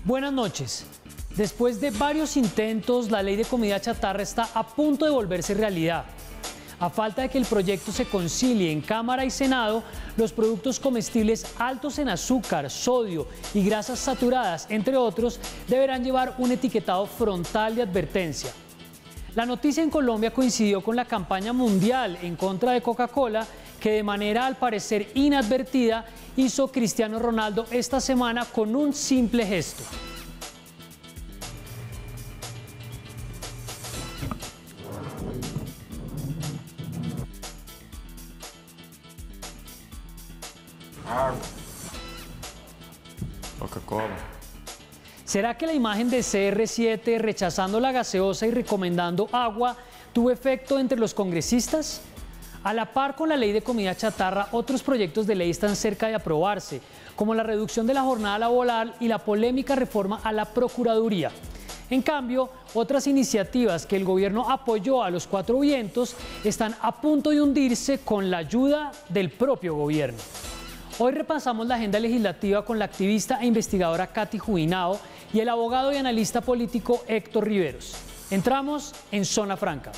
Buenas noches. Después de varios intentos, la ley de comida chatarra está a punto de volverse realidad. A falta de que el proyecto se concilie en Cámara y Senado, los productos comestibles altos en azúcar, sodio y grasas saturadas, entre otros, deberán llevar un etiquetado frontal de advertencia. La noticia en Colombia coincidió con la campaña mundial en contra de Coca-Cola, que de manera al parecer inadvertida hizo Cristiano Ronaldo esta semana con un simple gesto. Coca-Cola. ¿Será que la imagen de CR7 rechazando la gaseosa y recomendando agua tuvo efecto entre los congresistas? A la par con la ley de comida chatarra, otros proyectos de ley están cerca de aprobarse, como la reducción de la jornada laboral y la polémica reforma a la Procuraduría. En cambio, otras iniciativas que el gobierno apoyó a los cuatro vientos están a punto de hundirse con la ayuda del propio gobierno. Hoy repasamos la agenda legislativa con la activista e investigadora Katy Jubinao y el abogado y analista político Héctor Riveros. Entramos en Zona Franca.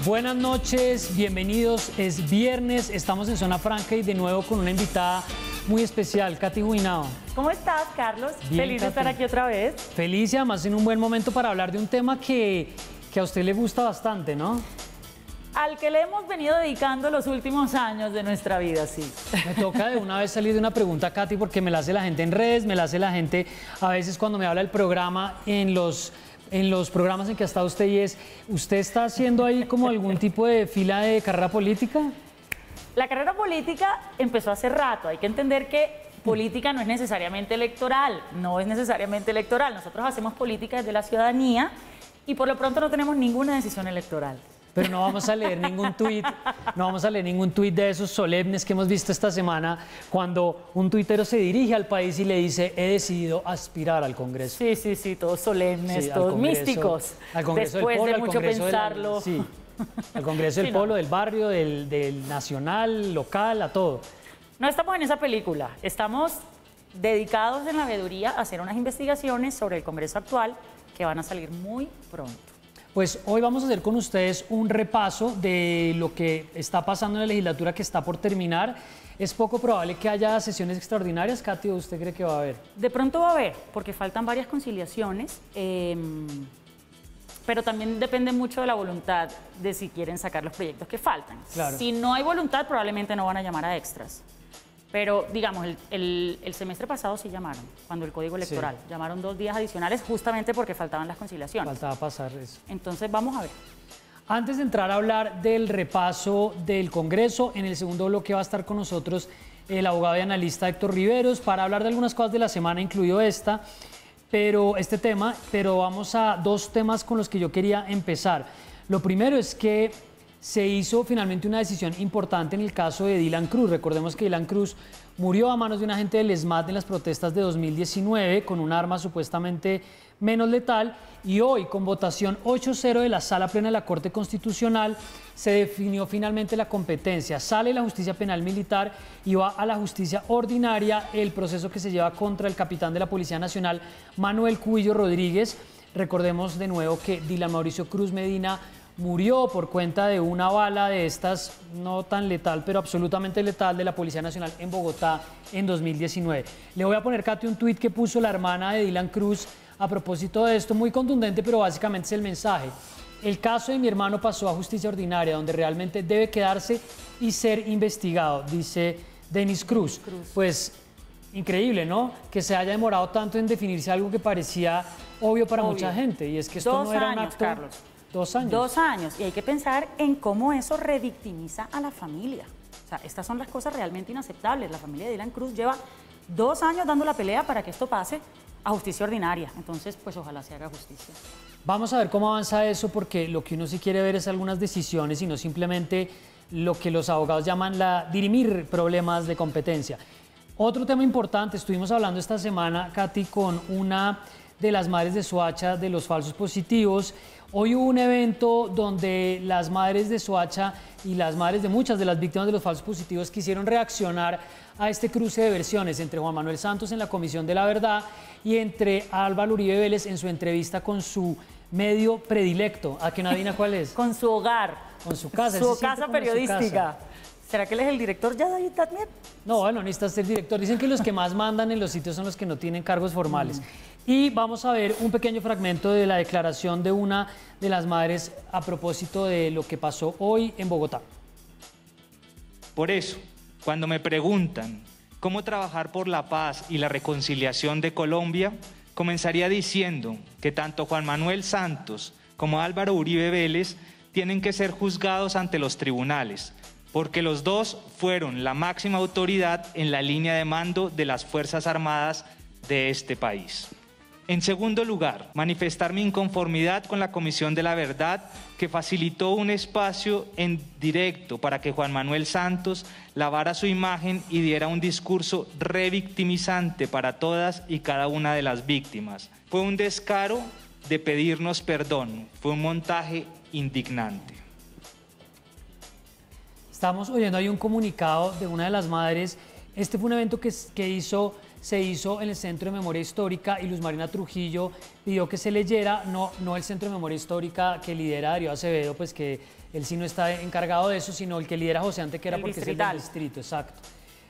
Buenas noches, bienvenidos. Es viernes, estamos en Zona Franca y de nuevo con una invitada muy especial, Katy Jubinao. ¿Cómo estás, Carlos? Bien, Feliz de Katy. estar aquí otra vez. Feliz y además en un buen momento para hablar de un tema que a usted le gusta bastante, ¿no? Al que le hemos venido dedicando los últimos años de nuestra vida, sí. Me toca de una vez salir de una pregunta, Katy, porque me la hace la gente en redes, me la hace la gente a veces cuando me habla del programa en los programas en que ha estado usted, y es, ¿usted está haciendo ahí como algún tipo de fila de carrera política? La carrera política empezó hace rato. Hay que entender que política no es necesariamente electoral, Nosotros hacemos política desde la ciudadanía y por lo pronto no tenemos ninguna decisión electoral. Pero no vamos a leer ningún tuit, de esos solemnes que hemos visto esta semana, cuando un tuitero se dirige al país y le dice: he decidido aspirar al Congreso. Sí, todos solemnes, Sí, todos Congreso, místicos. al Congreso Después del Polo, de al mucho Congreso pensarlo. Sí, al Congreso del Sí, no. Polo, del barrio, del nacional, local, a todo. No estamos en esa película, estamos dedicados en la veeduría a hacer unas investigaciones sobre el Congreso actual que van a salir muy pronto. Pues hoy vamos a hacer con ustedes un repaso de lo que está pasando en la legislatura que está por terminar. Es poco probable que haya sesiones extraordinarias, Katy, ¿o usted cree que va a haber? De pronto va a haber, porque faltan varias conciliaciones, pero también depende mucho de la voluntad de si quieren sacar los proyectos que faltan. Claro. Si no hay voluntad, probablemente no van a llamar a extras. Pero, digamos, el semestre pasado sí llamaron, cuando el Código Electoral. Sí. Llamaron 2 días adicionales justamente porque faltaban las conciliaciones. Faltaba pasar eso. Entonces, vamos a ver. Antes de entrar a hablar del repaso del Congreso, en el segundo bloque va a estar con nosotros el abogado y analista Héctor Riveros para hablar de algunas cosas de la semana, incluido pero vamos a dos temas con los que yo quería empezar. Lo primero es que se hizo finalmente una decisión importante en el caso de Dylan Cruz. Recordemos que Dylan Cruz murió a manos de un agente del ESMAD en las protestas de 2019 con un arma supuestamente menos letal, y hoy con votación 8-0 de la Sala Plena de la Corte Constitucional se definió finalmente la competencia. Sale la justicia penal militar y va a la justicia ordinaria el proceso que se lleva contra el capitán de la Policía Nacional, Manuel Cubillo Rodríguez. Recordemos de nuevo que Dylan Mauricio Cruz Medina murió por cuenta de una bala de estas, no tan letal, pero absolutamente letal, de la Policía Nacional en Bogotá en 2019. Le voy a poner, Katy, un tuit que puso la hermana de Dylan Cruz a propósito de esto, muy contundente, pero básicamente es el mensaje. El caso de mi hermano pasó a justicia ordinaria, donde realmente debe quedarse y ser investigado, dice Denis Cruz. Pues increíble, ¿no? Que se haya demorado tanto en definirse algo que parecía obvio para mucha gente, y es que esto no era un acto... Carlos. 2 años. 2 años. Y hay que pensar en cómo eso revictimiza a la familia. O sea, estas son las cosas realmente inaceptables. La familia de Dylan Cruz lleva 2 años dando la pelea para que esto pase. a justicia ordinaria. Entonces, pues ojalá se haga justicia. Vamos a ver cómo avanza eso, porque lo que uno sí quiere ver es algunas decisiones y no simplemente lo que los abogados llaman dirimir problemas de competencia. Otro tema importante, estuvimos hablando esta semana, Katy, con una de las madres de Soacha de los falsos positivos. Hoy hubo un evento donde las madres de Soacha y las madres de muchas de las víctimas de los falsos positivos quisieron reaccionar a este cruce de versiones entre Juan Manuel Santos en la Comisión de la Verdad y entre Álvaro Uribe Vélez en su entrevista con su medio predilecto. ¿A qué no adivina cuál es? Con su hogar. Con su casa. Su casa periodística. Su casa. ¿Será que él es el director ya, David Tatmier? No, bueno, necesita ser director. Dicen que los que más mandan en los sitios son los que no tienen cargos formales. Y vamos a ver un pequeño fragmento de la declaración de una de las madres a propósito de lo que pasó hoy en Bogotá. Por eso, cuando me preguntan cómo trabajar por la paz y la reconciliación de Colombia, comenzaría diciendo que tanto Juan Manuel Santos como Álvaro Uribe Vélez tienen que ser juzgados ante los tribunales, porque los dos fueron la máxima autoridad en la línea de mando de las Fuerzas Armadas de este país. En segundo lugar, manifestar mi inconformidad con la Comisión de la Verdad, que facilitó un espacio en directo para que Juan Manuel Santos lavara su imagen y diera un discurso revictimizante para todas y cada una de las víctimas. Fue un descaro de pedirnos perdón, fue un montaje indignante. Estamos oyendo ahí un comunicado de una de las madres. Este fue un evento que se hizo en el Centro de Memoria Histórica y Luz Marina Trujillo pidió que se leyera, no el Centro de Memoria Histórica que lidera Darío Acevedo, pues que él sí no está encargado de eso, sino el que lidera José Antequera, porque es el del distrito, exacto.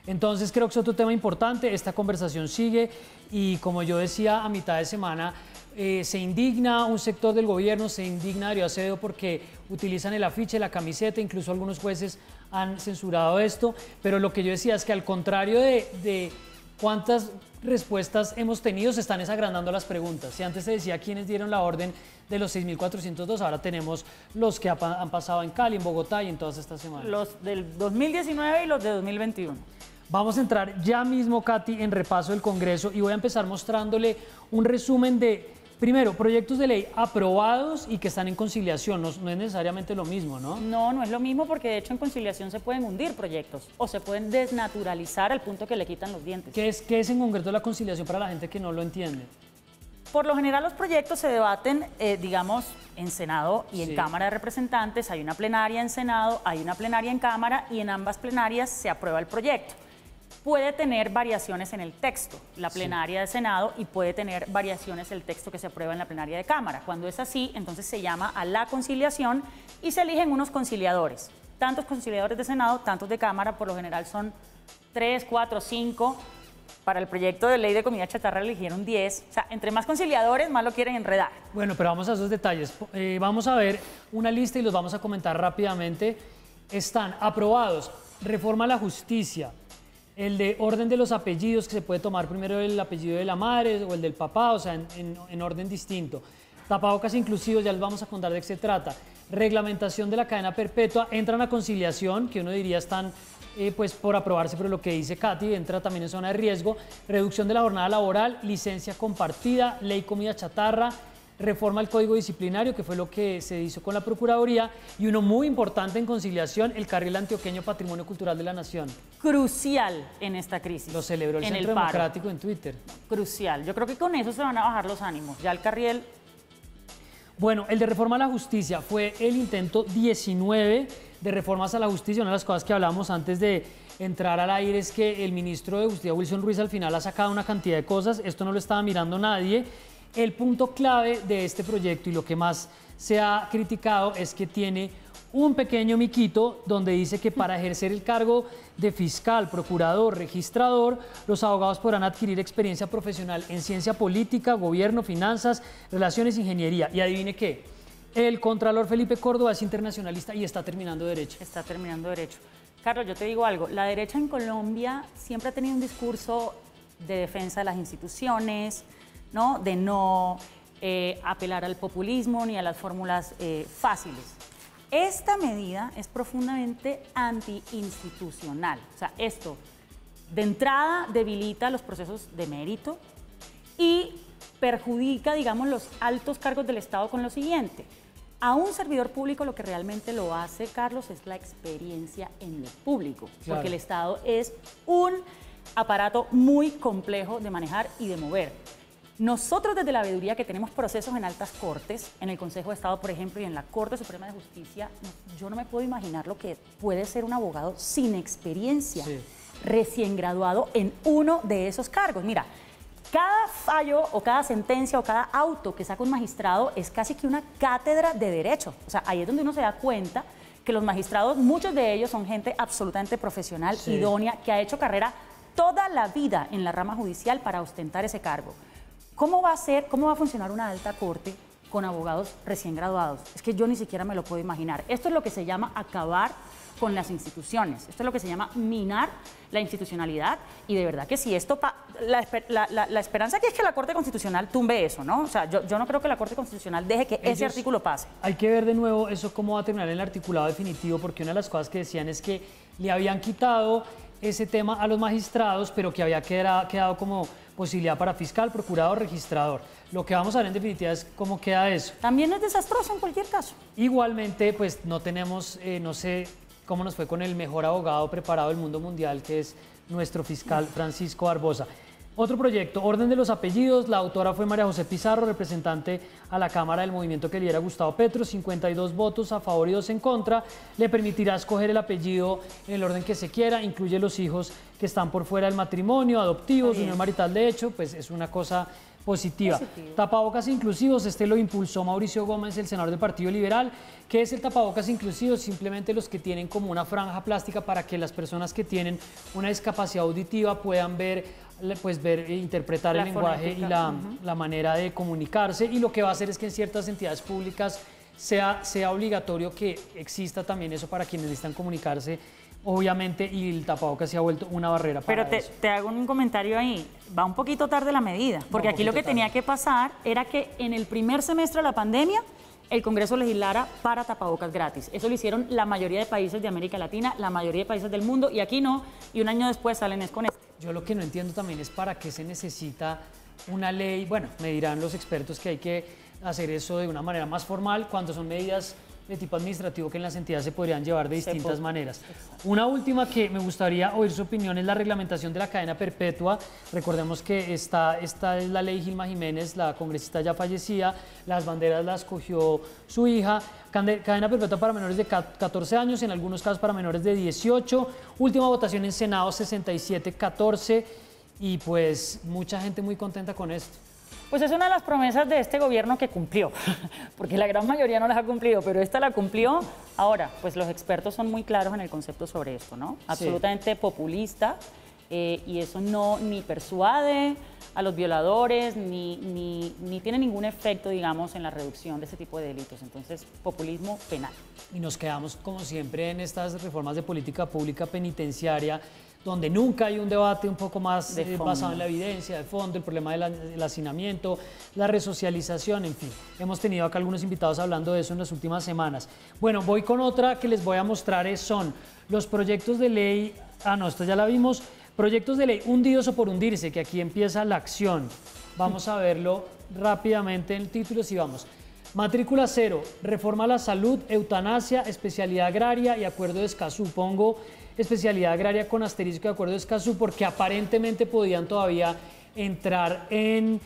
Entonces creo que es otro tema importante, esta conversación sigue y como yo decía a mitad de semana, se indigna un sector del gobierno, se indigna Darío Acevedo porque utilizan el afiche, la camiseta, incluso algunos jueces han censurado esto, pero lo que yo decía es que al contrario de cuántas respuestas hemos tenido, se están agrandando las preguntas. Si antes se decía quiénes dieron la orden de los 6.402, ahora tenemos los que han pasado en Cali, en Bogotá y en todas estas semanas. Los del 2019 y los de 2021. Vamos a entrar ya mismo, Katy, en repaso del Congreso y voy a empezar mostrándole un resumen de, primero, proyectos de ley aprobados y que están en conciliación. No es necesariamente lo mismo, ¿no? No es lo mismo porque de hecho en conciliación se pueden hundir proyectos o se pueden desnaturalizar al punto que le quitan los dientes. ¿Qué es en concreto la conciliación para la gente que no lo entiende? Por lo general los proyectos se debaten, digamos, en Senado y en Cámara de Representantes. Hay una plenaria en Senado, hay una plenaria en Cámara y en ambas plenarias se aprueba el proyecto. Puede tener variaciones en el texto, la plenaria de Senado, y puede tener variaciones el texto que se aprueba en la plenaria de Cámara. Cuando es así, entonces se llama a la conciliación y se eligen unos conciliadores. Tantos conciliadores de Senado, tantos de Cámara, por lo general son 3, 4, 5. Para el proyecto de ley de comida chatarra eligieron 10. O sea, entre más conciliadores, más lo quieren enredar. Bueno, pero vamos a esos detalles. Vamos a ver una lista y los vamos a comentar rápidamente. Están aprobados: reforma a la justicia, el de orden de los apellidos, que se puede tomar primero el apellido de la madre o el del papá, o sea, en orden distinto. Tapabocas inclusivos, ya les vamos a contar de qué se trata. Reglamentación de la cadena perpetua, entran a conciliación, que uno diría están pues por aprobarse, pero lo que dice Katy entra también en zona de riesgo. Reducción de la jornada laboral, licencia compartida, ley comida chatarra, reforma al Código Disciplinario, que fue lo que se hizo con la Procuraduría, y uno muy importante en conciliación, el carril antioqueño Patrimonio Cultural de la Nación. Crucial en esta crisis. Lo celebró el Centro Democrático en Twitter. Crucial. Yo creo que con eso se van a bajar los ánimos. Ya el carril... Bueno, el de reforma a la justicia fue el intento 19 de reformas a la justicia. Una de las cosas que hablábamos antes de entrar al aire es que el ministro de Justicia, Wilson Ruiz, al final ha sacado una cantidad de cosas. Esto no lo estaba mirando nadie. El punto clave de este proyecto y lo que más se ha criticado es que tiene un pequeño miquito donde dice que para ejercer el cargo de fiscal, procurador, registrador, los abogados podrán adquirir experiencia profesional en ciencia política, gobierno, finanzas, relaciones, ingeniería. Y adivine qué, el contralor Felipe Córdoba es internacionalista y está terminando Derecho. Está terminando Derecho. Carlos, yo te digo algo, la derecha en Colombia siempre ha tenido un discurso de defensa de las instituciones, ¿no? De no apelar al populismo ni a las fórmulas fáciles. Esta medida es profundamente antiinstitucional. O sea, esto de entrada debilita los procesos de mérito y perjudica, digamos, los altos cargos del Estado con lo siguiente. A un servidor público lo que realmente lo hace, Carlos, es la experiencia en lo público, Claro. porque el Estado es un aparato muy complejo de manejar y de mover. Nosotros desde la veeduría, que tenemos procesos en altas cortes, en el Consejo de Estado, por ejemplo, y en la Corte Suprema de Justicia, yo no me puedo imaginar lo que puede ser un abogado sin experiencia, Sí. recién graduado en uno de esos cargos. Mira, cada fallo o cada sentencia o cada auto que saca un magistrado es casi que una cátedra de derecho. O sea, ahí es donde uno se da cuenta que los magistrados, muchos de ellos son gente absolutamente profesional, Sí. idónea, que ha hecho carrera toda la vida en la rama judicial para ostentar ese cargo. ¿Cómo va a funcionar una alta corte con abogados recién graduados? Es que yo ni siquiera me lo puedo imaginar. Esto es lo que se llama acabar con las instituciones. Esto es lo que se llama minar la institucionalidad, y de verdad que si esto, la esperanza aquí es que la Corte Constitucional tumbe eso, ¿no? O sea, yo no creo que la Corte Constitucional deje que ese artículo pase. Hay que ver de nuevo eso cómo va a terminar en el articulado definitivo, porque una de las cosas que decían es que le habían quitado ese tema a los magistrados, pero que había quedado como posibilidad para fiscal, procurador, registrador. Lo que vamos a ver en definitiva es cómo queda eso. También es desastroso en cualquier caso. Igualmente, pues no tenemos, no sé cómo nos fue con el mejor abogado preparado del mundo mundial, que es nuestro fiscal Francisco Barbosa. Otro proyecto, orden de los apellidos. La autora fue María José Pizarro, representante a la Cámara del movimiento que lidera Gustavo Petro. 52 votos a favor y 2 en contra. Le permitirá escoger el apellido en el orden que se quiera. Incluye los hijos que están por fuera del matrimonio, adoptivos, unión marital de hecho. Pues es una cosa positiva. Tapabocas inclusivos, este lo impulsó Mauricio Gómez, el senador del Partido Liberal. ¿Qué es el tapabocas inclusivo? Simplemente los que tienen como una franja plástica para que las personas que tienen una discapacidad auditiva puedan ver, interpretar el lenguaje y la manera de comunicarse. Y lo que va a hacer es que en ciertas entidades públicas sea obligatorio que exista también eso para quienes necesitan comunicarse, obviamente, y el tapabocas se ha vuelto una barrera para Pero eso. te hago un comentario ahí. Va un poquito tarde la medida, porque aquí lo que tenía que pasar era que en el primer semestre de la pandemia el Congreso legislara para tapabocas gratis. Eso lo hicieron la mayoría de países de América Latina, la mayoría de países del mundo, y aquí no, y un año después salen con esto. Yo lo que no entiendo también es para qué se necesita una ley. Bueno, me dirán los expertos que hay que hacer eso de una manera más formal cuando son medidas de tipo administrativo que en las entidades se podrían llevar de distintas maneras. Una última que me gustaría oír su opinión es la reglamentación de la cadena perpetua. Recordemos que esta es la ley Gilma Jiménez, la congresista ya fallecida, las banderas las cogió su hija. Cadena perpetua para menores de 14 años, en algunos casos para menores de 18. Última votación en Senado, 67-14, y pues mucha gente muy contenta con esto. Pues es una de las promesas de este gobierno que cumplió, porque la gran mayoría no las ha cumplido, pero esta la cumplió. Ahora, pues los expertos son muy claros en el concepto sobre esto, ¿no? Absolutamente populista, y eso no ni persuade a los violadores, ni tiene ningún efecto, digamos, en la reducción de ese tipo de delitos. Entonces, populismo penal. Y nos quedamos, como siempre, en estas reformas de política pública penitenciaria, donde nunca hay un debate un poco más basado en la evidencia, de fondo, el problema del hacinamiento, la resocialización, en fin. Hemos tenido acá algunos invitados hablando de eso en las últimas semanas. Bueno, voy con otra que les voy a mostrar, son los proyectos de ley, esto ya la vimos, proyectos de ley hundidos o por hundirse, que aquí empieza la acción. Vamos a verlo rápidamente en el título, si vamos. Matrícula cero, reforma a la salud, eutanasia, especialidad agraria y acuerdo de Escazú. Pongo especialidad agraria con asterisco de acuerdo de Escazú porque aparentemente podían todavía entrar en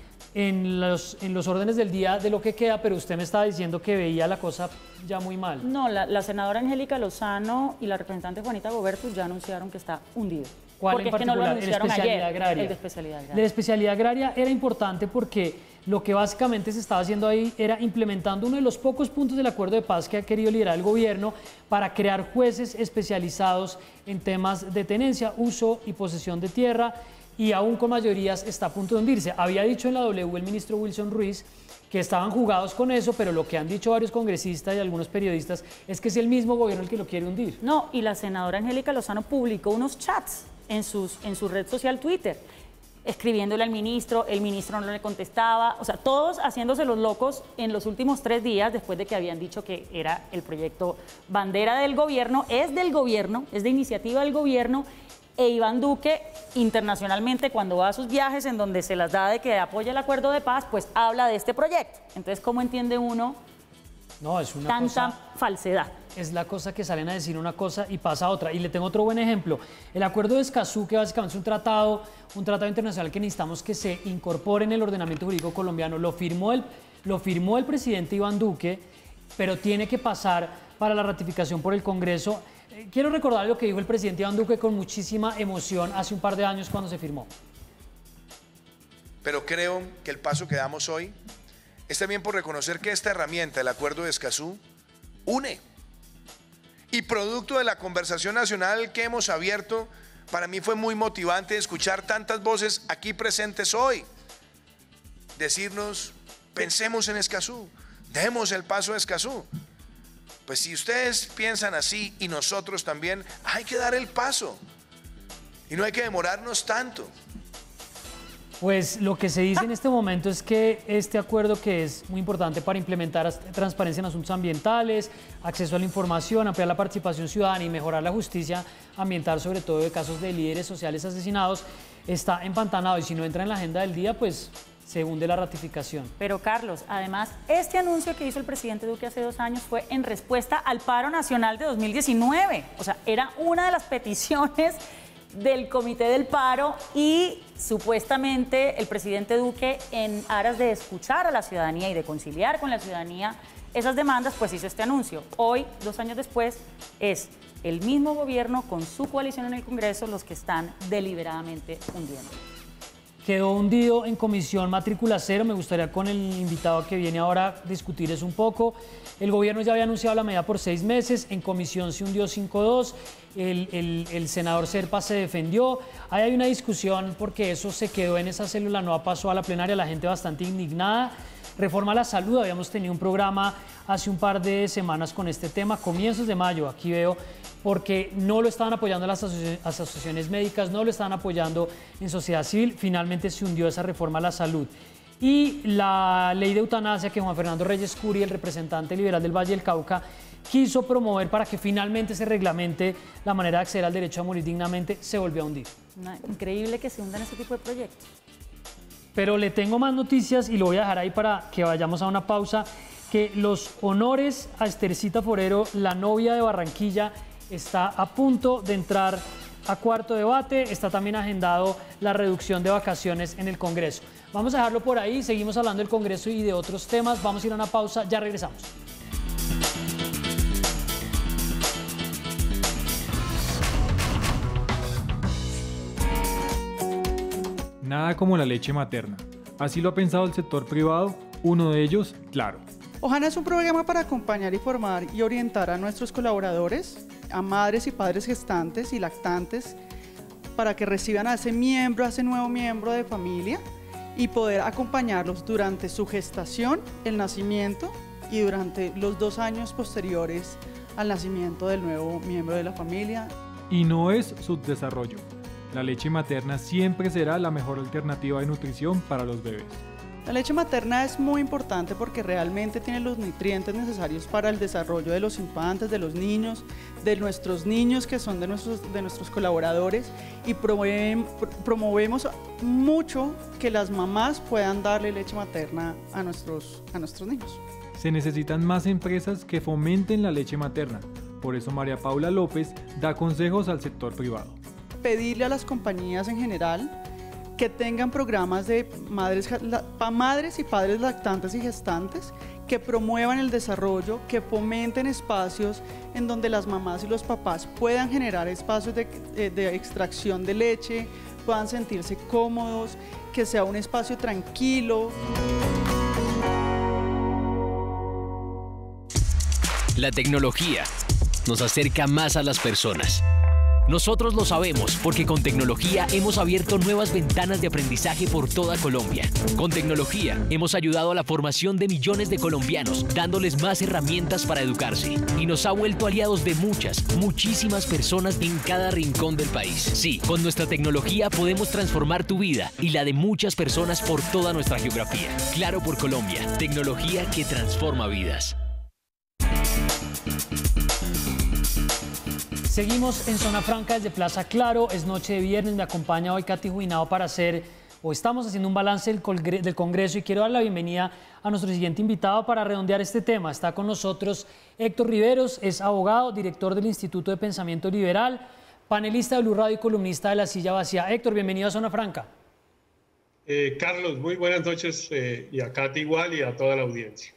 los órdenes del día de lo que queda, pero usted me estaba diciendo que veía la cosa ya muy mal. No, la senadora Angélica Lozano y la representante Juanita Gobertus ya anunciaron que está hundido. ¿Cuál porque en particular? Es que no lo anunciaron especialidad ayer, agraria. el de especialidad agraria. El de especialidad agraria era importante porque lo que básicamente se estaba haciendo ahí era implementando uno de los pocos puntos del acuerdo de paz que ha querido liderar el gobierno para crear jueces especializados en temas de tenencia, uso y posesión de tierra, y aún con mayorías está a punto de hundirse. Había dicho en la W el ministro Wilson Ruiz que estaban jugados con eso, pero lo que han dicho varios congresistas y algunos periodistas es que es el mismo gobierno el que lo quiere hundir. No, y la senadora Angélica Lozano publicó unos chats en su red social Twitter, escribiéndole al ministro, el ministro no le contestaba, o sea, todos haciéndose los locos en los últimos 3 días después de que habían dicho que era el proyecto bandera del gobierno, es de iniciativa del gobierno, E Iván Duque, internacionalmente, cuando va a sus viajes en donde se las da de que apoya el acuerdo de paz, pues habla de este proyecto. Entonces, ¿cómo entiende uno tanta falsedad? Es la cosa que salen a decir una cosa y pasa otra. Y le tengo otro buen ejemplo. El acuerdo de Escazú, que básicamente es un tratado internacional que necesitamos que se incorpore en el ordenamiento jurídico colombiano, lo firmó el presidente Iván Duque, pero tiene que pasar para la ratificación por el Congreso. Quiero recordar lo que dijo el presidente Iván Duque con muchísima emoción hace un par de años cuando se firmó. Pero creo que el paso que damos hoy es también por reconocer que esta herramienta, el acuerdo de Escazú, une. Y producto de la conversación nacional que hemos abierto, para mí fue muy motivante escuchar tantas voces aquí presentes hoy. Decirnos, pensemos en Escazú, demos el paso a Escazú. Pues si ustedes piensan así y nosotros también, hay que dar el paso. Y no hay que demorarnos tanto. Pues lo que se dice en este momento es que este acuerdo, que es muy importante para implementar transparencia en asuntos ambientales, acceso a la información, ampliar la participación ciudadana y mejorar la justicia ambiental, sobre todo de casos de líderes sociales asesinados, está empantanado, y si no entra en la agenda del día, pues se hunde la ratificación. Pero Carlos, además, este anuncio que hizo el presidente Duque hace 2 años fue en respuesta al paro nacional de 2019. O sea, era una de las peticiones del Comité del Paro, y supuestamente el presidente Duque, en aras de escuchar a la ciudadanía y de conciliar con la ciudadanía esas demandas, pues hizo este anuncio. Hoy, 2 años después, es el mismo gobierno con su coalición en el Congreso los que están deliberadamente hundiendo. Quedó hundido en comisión matrícula cero. Me gustaría con el invitado que viene ahora discutir eso un poco. El gobierno ya había anunciado la medida por 6 meses, en comisión se hundió 5-2, el senador Serpa se defendió. Ahí hay una discusión porque eso se quedó en esa célula, no pasó a la plenaria, la gente bastante indignada. Reforma a la salud, habíamos tenido un programa hace un par de semanas con este tema, comienzos de mayo, aquí veo, porque no lo estaban apoyando las asociaciones médicas, no lo estaban apoyando en sociedad civil. Finalmente se hundió esa reforma a la salud. Y la ley de eutanasia que Juan Fernando Reyes Curi, el representante liberal del Valle del Cauca, quiso promover para que finalmente se reglamente la manera de acceder al derecho a morir dignamente, se volvió a hundir. Increíble que se hundan ese tipo de proyectos. Pero le tengo más noticias y lo voy a dejar ahí para que vayamos a una pausa, que los honores a Estercita Forero, la novia de Barranquilla, está a punto de entrar a cuarto debate. Está también agendado la reducción de vacaciones en el Congreso. Vamos a dejarlo por ahí, seguimos hablando del Congreso y de otros temas. Vamos a ir a una pausa, ya regresamos. Nada como la leche materna. Así lo ha pensado el sector privado, uno de ellos, Claro. Ohana es un programa para acompañar y formar y orientar a nuestros colaboradores, a madres y padres gestantes y lactantes, para que reciban a ese nuevo miembro de familia y poder acompañarlos durante su gestación, el nacimiento y durante los 2 años posteriores al nacimiento del nuevo miembro de la familia. Y no es subdesarrollo. La leche materna siempre será la mejor alternativa de nutrición para los bebés. La leche materna es muy importante porque realmente tiene los nutrientes necesarios para el desarrollo de los infantes, de los niños, de nuestros niños que son de nuestros colaboradores, y promovemos mucho que las mamás puedan darle leche materna a nuestros niños. Se necesitan más empresas que fomenten la leche materna. Por eso María Paula López da consejos al sector privado. Pedirle a las compañías en general que tengan programas de madres y padres lactantes y gestantes, que promuevan el desarrollo, que fomenten espacios en donde las mamás y los papás puedan generar espacios de extracción de leche, puedan sentirse cómodos, que sea un espacio tranquilo. La tecnología nos acerca más a las personas. Nosotros lo sabemos porque con tecnología hemos abierto nuevas ventanas de aprendizaje por toda Colombia. Con tecnología hemos ayudado a la formación de millones de colombianos, dándoles más herramientas para educarse. Y nos ha vuelto aliados de muchísimas personas en cada rincón del país. Sí, con nuestra tecnología podemos transformar tu vida y la de muchas personas por toda nuestra geografía. Claro por Colombia, tecnología que transforma vidas. Seguimos en Zona Franca desde Plaza Claro, es noche de viernes, me acompaña hoy Katy Juinado para estamos haciendo un balance del Congreso y quiero dar la bienvenida a nuestro siguiente invitado para redondear este tema. Está con nosotros Héctor Riveros, es abogado, director del Instituto de Pensamiento Liberal, panelista de Blue Radio y columnista de La Silla Vacía. Héctor, bienvenido a Zona Franca. Carlos, muy buenas noches y a Katy igual y a toda la audiencia.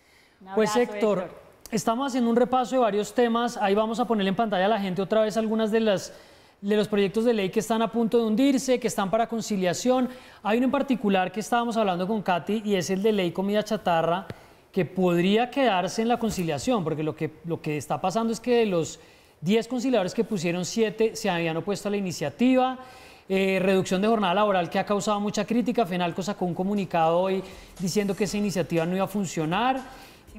Pues Héctor, estamos haciendo un repaso de varios temas, ahí vamos a poner en pantalla a la gente otra vez algunas de los proyectos de ley que están a punto de hundirse, que están para conciliación. Hay uno en particular que estábamos hablando con Katy y es el de ley comida chatarra, que podría quedarse en la conciliación, porque lo que está pasando es que de los 10 conciliadores que pusieron, 7 se habían opuesto a la iniciativa. Reducción de jornada laboral que ha causado mucha crítica. Fenalco sacó un comunicado hoy diciendo que esa iniciativa no iba a funcionar.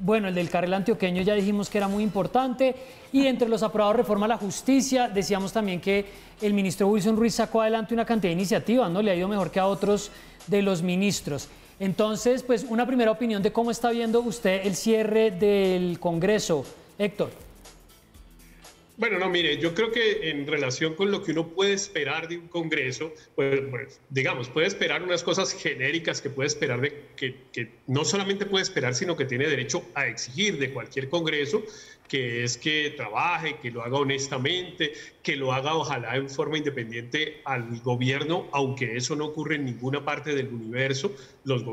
Bueno, el del carril antioqueño ya dijimos que era muy importante. Y entre los aprobados reforma a la justicia, decíamos también que el ministro Wilson Ruiz sacó adelante una cantidad de iniciativas, ¿no? Le ha ido mejor que a otros de los ministros. Entonces, pues una primera opinión de cómo está viendo usted el cierre del Congreso, Héctor. Bueno, no, mire, yo creo que en relación con lo que uno puede esperar de un Congreso, pues digamos, puede esperar unas cosas genéricas que puede esperar que no solamente puede esperar, sino que tiene derecho a exigir de cualquier Congreso, que es que trabaje, que lo haga honestamente, que lo haga ojalá en forma independiente al gobierno, aunque eso no ocurre en ninguna parte del universo. Los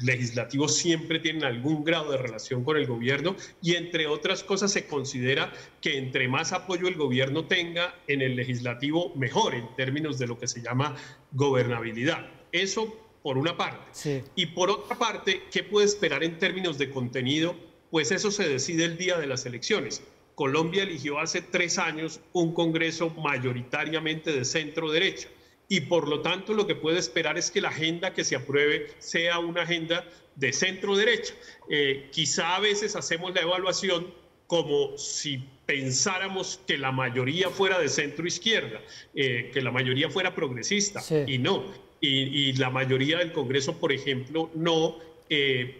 legislativos siempre tienen algún grado de relación con el gobierno y entre otras cosas se considera que entre más apoyo el gobierno tenga en el legislativo, mejor en términos de lo que se llama gobernabilidad. Eso por una parte. Sí. Y por otra parte, ¿qué puede esperar en términos de contenido? Pues eso se decide el día de las elecciones. Colombia eligió hace 3 años un Congreso mayoritariamente de centro-derecha y por lo tanto lo que puede esperar es que la agenda que se apruebe sea una agenda de centro-derecha. Quizá a veces hacemos la evaluación como si pensáramos que la mayoría fuera de centro-izquierda, que la mayoría fuera progresista, sí. Y no. Y la mayoría del Congreso, por ejemplo, no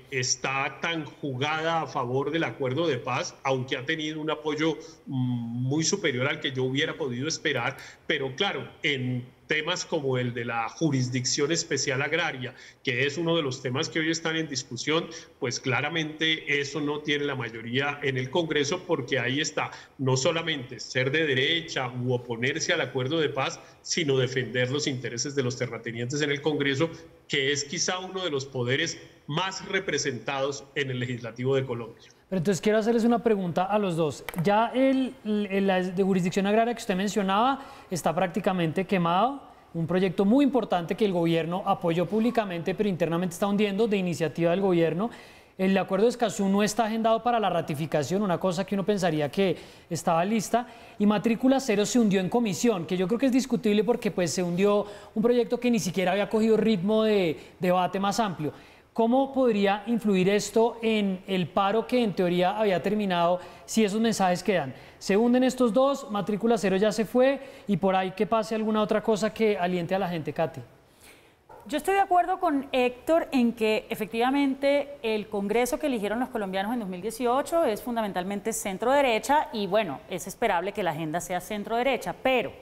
está tan jugada a favor del acuerdo de paz, aunque ha tenido un apoyo muy superior al que yo hubiera podido esperar, pero claro, en temas como el de la jurisdicción especial agraria, que es uno de los temas que hoy están en discusión, pues claramente eso no tiene la mayoría en el Congreso, porque ahí está no solamente ser de derecha u oponerse al acuerdo de paz, sino defender los intereses de los terratenientes en el Congreso, que es quizá uno de los poderes más representados en el legislativo de Colombia. Pero entonces quiero hacerles una pregunta a los dos. Ya la de jurisdicción agraria que usted mencionaba está prácticamente quemado, un proyecto muy importante que el gobierno apoyó públicamente, pero internamente está hundiendo, de iniciativa del gobierno. El acuerdo de Escazú no está agendado para la ratificación, una cosa que uno pensaría que estaba lista, y Matrícula Cero se hundió en comisión, que yo creo que es discutible porque pues, se hundió un proyecto que ni siquiera había cogido ritmo de debate más amplio. ¿Cómo podría influir esto en el paro que en teoría había terminado si esos mensajes quedan? Se hunden estos dos, Matrícula Cero ya se fue y por ahí que pase alguna otra cosa que aliente a la gente, Katy. Yo estoy de acuerdo con Héctor en que efectivamente el Congreso que eligieron los colombianos en 2018 es fundamentalmente centro-derecha y bueno, es esperable que la agenda sea centro-derecha, pero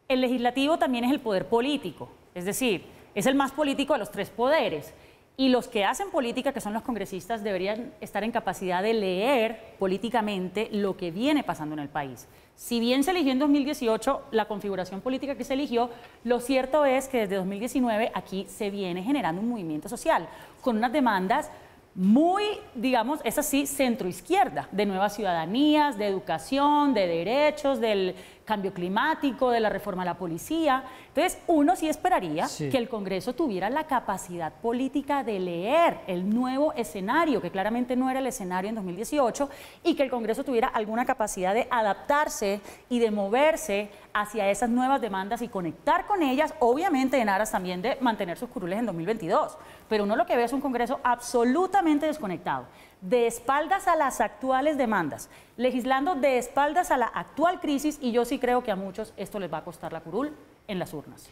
el legislativo también es el poder político, es decir, es el más político de los 3 poderes. Y los que hacen política, que son los congresistas, deberían estar en capacidad de leer políticamente lo que viene pasando en el país. Si bien se eligió en 2018 la configuración política que se eligió, lo cierto es que desde 2019 aquí se viene generando un movimiento social con unas demandas muy, digamos, es así, centro-izquierda, de nuevas ciudadanías, de educación, de derechos, del cambio climático, de la reforma a la policía. Entonces, uno sí esperaría que el Congreso tuviera la capacidad política de leer el nuevo escenario, que claramente no era el escenario en 2018, y que el Congreso tuviera alguna capacidad de adaptarse y de moverse hacia esas nuevas demandas y conectar con ellas, obviamente en aras también de mantener sus curules en 2022. Pero uno lo que ve es un Congreso absolutamente desconectado, de espaldas a las actuales demandas, legislando de espaldas a la actual crisis, y yo sí creo que a muchos esto les va a costar la curul en las urnas.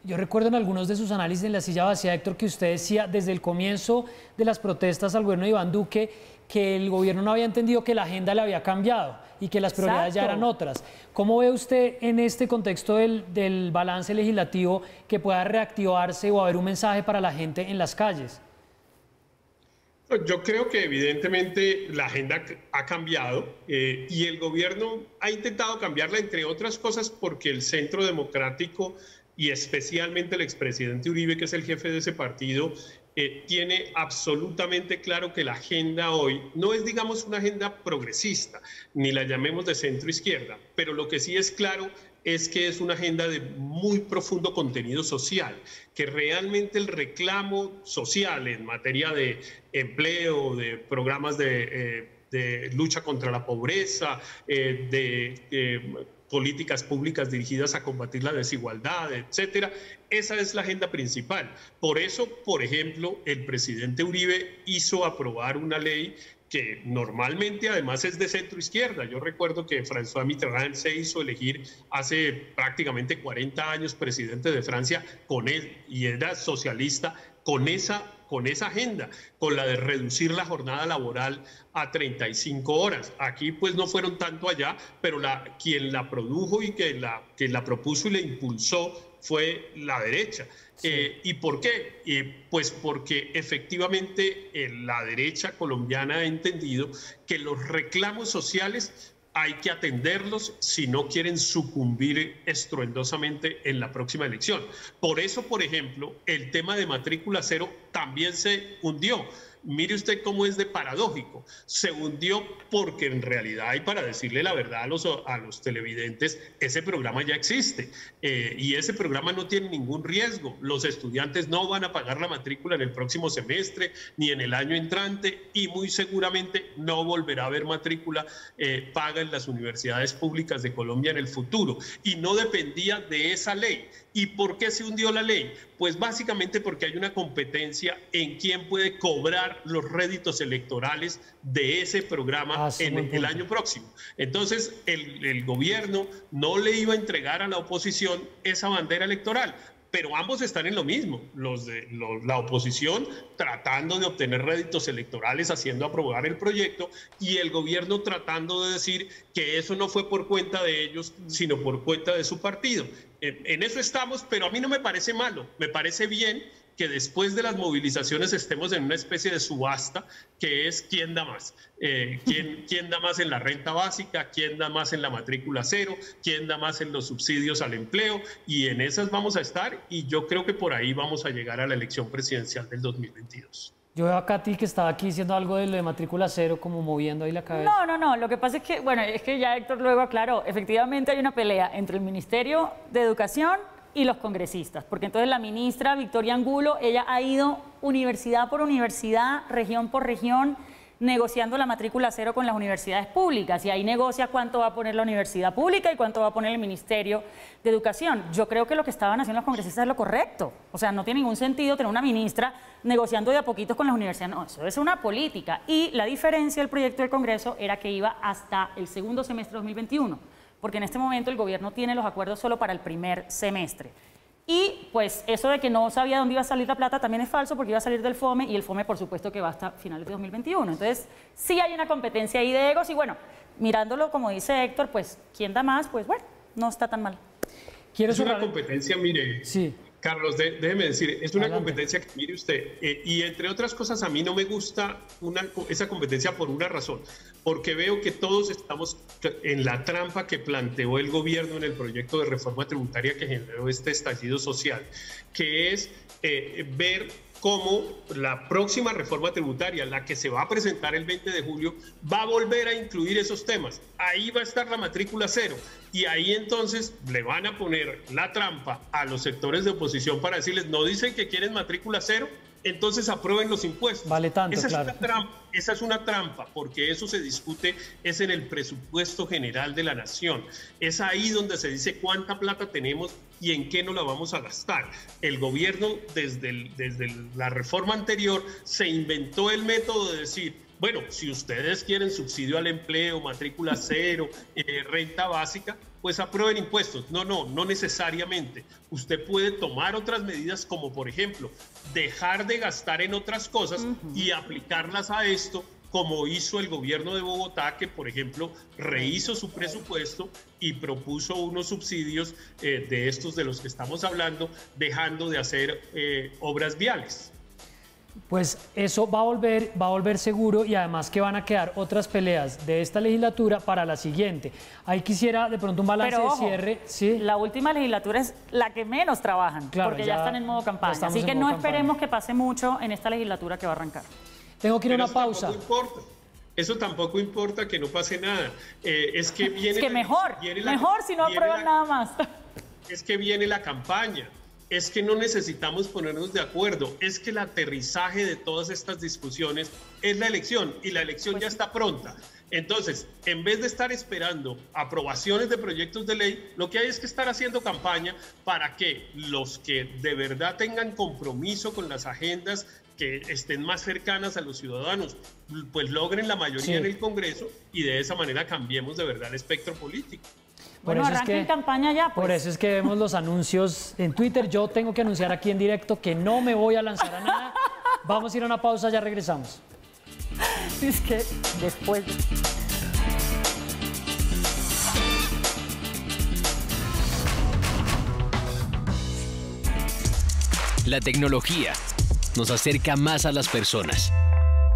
Yo recuerdo en algunos de sus análisis en La Silla Vacía, Héctor, que usted decía desde el comienzo de las protestas al gobierno de Iván Duque que el gobierno no había entendido que la agenda le había cambiado y que las prioridades ya eran otras. ¿Cómo ve usted en este contexto del balance legislativo que pueda reactivarse o haber un mensaje para la gente en las calles? Yo creo que evidentemente la agenda ha cambiado y el gobierno ha intentado cambiarla, entre otras cosas, porque el Centro Democrático y especialmente el expresidente Uribe, que es el jefe de ese partido, tiene absolutamente claro que la agenda hoy no es, digamos, una agenda progresista, ni la llamemos de centro izquierda, pero lo que sí es claro es que es una agenda de muy profundo contenido social, que realmente el reclamo social en materia de empleo, de programas de lucha contra la pobreza, de políticas públicas dirigidas a combatir la desigualdad, etcétera. Esa es la agenda principal. Por eso, por ejemplo, el presidente Uribe hizo aprobar una ley que normalmente además es de centro izquierda. Yo recuerdo que François Mitterrand se hizo elegir hace prácticamente 40 años presidente de Francia con él, y era socialista con esa agenda, con la de reducir la jornada laboral a 35 horas. Aquí pues no fueron tanto allá, pero quien la produjo y que la propuso y la impulsó fue la derecha. Sí. ¿Y por qué? Pues porque efectivamente la derecha colombiana ha entendido que los reclamos sociales hay que atenderlos si no quieren sucumbir estruendosamente en la próxima elección. Por eso, por ejemplo, el tema de matrícula cero también se hundió. Mire usted cómo es de paradójico. Se hundió porque en realidad, y para decirle la verdad a los televidentes, ese programa ya existe y ese programa no tiene ningún riesgo. Los estudiantes no van a pagar la matrícula en el próximo semestre ni en el año entrante y muy seguramente no volverá a haber matrícula paga en las universidades públicas de Colombia en el futuro. Y no dependía de esa ley. ¿Y por qué se hundió la ley? Pues básicamente porque hay una competencia en quién puede cobrar los réditos electorales de ese programa en el año próximo. Entonces, el gobierno no le iba a entregar a la oposición esa bandera electoral. Pero ambos están en lo mismo, la oposición tratando de obtener réditos electorales, haciendo aprobar el proyecto, y el gobierno tratando de decir que eso no fue por cuenta de ellos, sino por cuenta de su partido. En eso estamos, pero a mí no me parece malo, me parece bien que después de las movilizaciones estemos en una especie de subasta, que es quién da más. ¿Quién da más en la renta básica? ¿Quién da más en la matrícula cero? ¿Quién da más en los subsidios al empleo? Y en esas vamos a estar, y yo creo que por ahí vamos a llegar a la elección presidencial del 2022. Yo veo a Katy que estaba aquí diciendo algo de lo de matrícula cero, como moviendo ahí la cabeza. No, lo que pasa es que, bueno, es que ya Héctor luego aclaró, efectivamente hay una pelea entre el Ministerio de Educación y los congresistas, porque entonces la ministra Victoria Angulo, ella ha ido universidad por universidad, región por región, negociando la matrícula cero con las universidades públicas, y ahí negocia cuánto va a poner la universidad pública y cuánto va a poner el Ministerio de Educación. Yo creo que lo que estaban haciendo los congresistas es lo correcto. O sea, no tiene ningún sentido tener una ministra negociando de a poquitos con las universidades. No, eso es una política. Y la diferencia del proyecto del Congreso era que iba hasta el segundo semestre de 2021, porque en este momento el gobierno tiene los acuerdos solo para el primer semestre. Y pues eso de que no sabía dónde iba a salir la plata también es falso, porque iba a salir del FOME, y el FOME por supuesto que va hasta finales de 2021. Entonces sí hay una competencia ahí de egos, y bueno, mirándolo como dice Héctor, pues quién da más, pues bueno, no está tan mal. Es una competencia, mire, sí. Carlos, déjeme decir, es una competencia que, mire usted, y entre otras cosas a mí no me gusta esa competencia por una razón, porque veo que todos estamos en la trampa que planteó el gobierno en el proyecto de reforma tributaria que generó este estallido social, que es ver cómo la próxima reforma tributaria, la que se va a presentar el 20 de julio, va a volver a incluir esos temas. Ahí va a estar la matrícula cero, y ahí entonces le van a poner la trampa a los sectores de oposición para decirles, no dicen que quieren matrícula cero, entonces aprueben los impuestos. Vale tanto, esa es una trampa, porque eso se discute es en el presupuesto general de la nación. Es ahí donde se dice cuánta plata tenemos y en qué no la vamos a gastar. El gobierno, desde la reforma anterior, se inventó el método de decir, bueno, si ustedes quieren subsidio al empleo, matrícula cero, renta básica, pues aprueben impuestos. No necesariamente. Usted puede tomar otras medidas, como por ejemplo, dejar de gastar en otras cosas y aplicarlas a esto, como hizo el gobierno de Bogotá, que por ejemplo rehizo su presupuesto y propuso unos subsidios de estos de los que estamos hablando, dejando de hacer obras viales. Pues eso va a volver seguro, y además que van a quedar otras peleas de esta legislatura para la siguiente. Ahí quisiera de pronto un balance Pero, de ojo, cierre. ¿Sí? La última legislatura es la que menos trabajan, Claro, porque ya están en modo campaña. Así que no esperemos que pase mucho en esta legislatura que va a arrancar. Tengo que ir a una Eso pausa. tampoco importa. Eso tampoco importa, que no pase nada. Es que viene... Es que mejor si no aprueban nada más. Es que viene la campaña. Es que no necesitamos ponernos de acuerdo, es que el aterrizaje de todas estas discusiones es la elección, y la elección ya está pronta. Entonces, en vez de estar esperando aprobaciones de proyectos de ley, lo que hay es que estar haciendo campaña para que los que de verdad tengan compromiso con las agendas, que estén más cercanas a los ciudadanos, pues logren la mayoría en el Congreso, y de esa manera cambiemos de verdad el espectro político. Bueno, arranquen campaña ya, pues. Por eso es que vemos los anuncios en Twitter. Yo tengo que anunciar aquí en directo que no me voy a lanzar a nada. Vamos a ir a una pausa, ya regresamos. Es que después... La tecnología nos acerca más a las personas.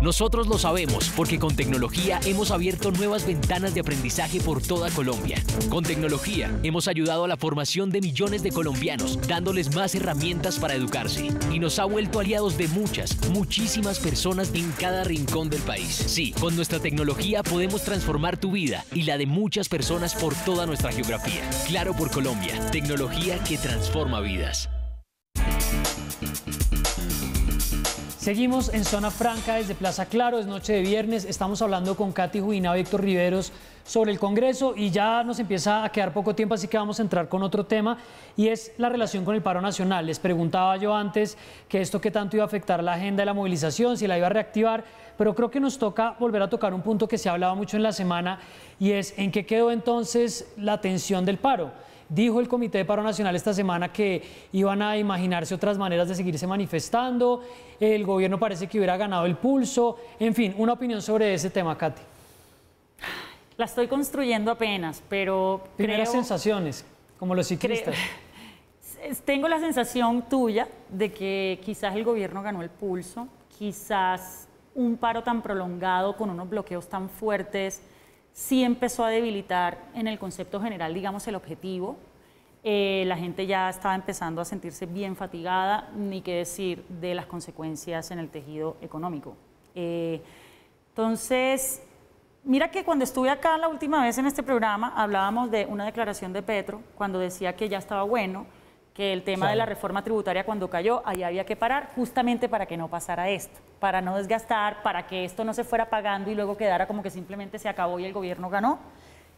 Nosotros lo sabemos porque con tecnología hemos abierto nuevas ventanas de aprendizaje por toda Colombia. Con tecnología hemos ayudado a la formación de millones de colombianos, dándoles más herramientas para educarse. Y nos ha vuelto aliados de muchísimas personas en cada rincón del país. Sí, con nuestra tecnología podemos transformar tu vida y la de muchas personas por toda nuestra geografía. Claro por Colombia, tecnología que transforma vidas. Seguimos en Zona Franca desde Plaza Claro, es noche de viernes. Estamos hablando con Katy Jubinado y Héctor Riveros sobre el Congreso, y ya nos empieza a quedar poco tiempo, así que vamos a entrar con otro tema, y es la relación con el paro nacional. Les preguntaba yo antes que esto qué tanto iba a afectar la agenda de la movilización, si la iba a reactivar, pero creo que nos toca volver a tocar un punto que se ha hablado mucho en la semana, y es en qué quedó entonces la atención del paro. Dijo el Comité de Paro Nacional esta semana que iban a imaginarse otras maneras de seguirse manifestando. El gobierno parece que hubiera ganado el pulso. En fin, una opinión sobre ese tema, Katy. La estoy construyendo apenas, pero primeras sensaciones, como los ciclistas. Tengo la sensación tuya de que quizás el gobierno ganó el pulso, quizás un paro tan prolongado con unos bloqueos tan fuertes sí empezó a debilitar en el concepto general, digamos, el objetivo. La gente ya estaba empezando a sentirse bien fatigada, ni qué decir de las consecuencias en el tejido económico. Entonces, mira que cuando estuve acá la última vez en este programa, hablábamos de una declaración de Petro, cuando decía que ya estaba bueno, que el tema de la reforma tributaria cuando cayó, ahí había que parar, justamente para que no pasara esto, para no desgastar, para que esto no se fuera pagando y luego quedara como que simplemente se acabó y el gobierno ganó.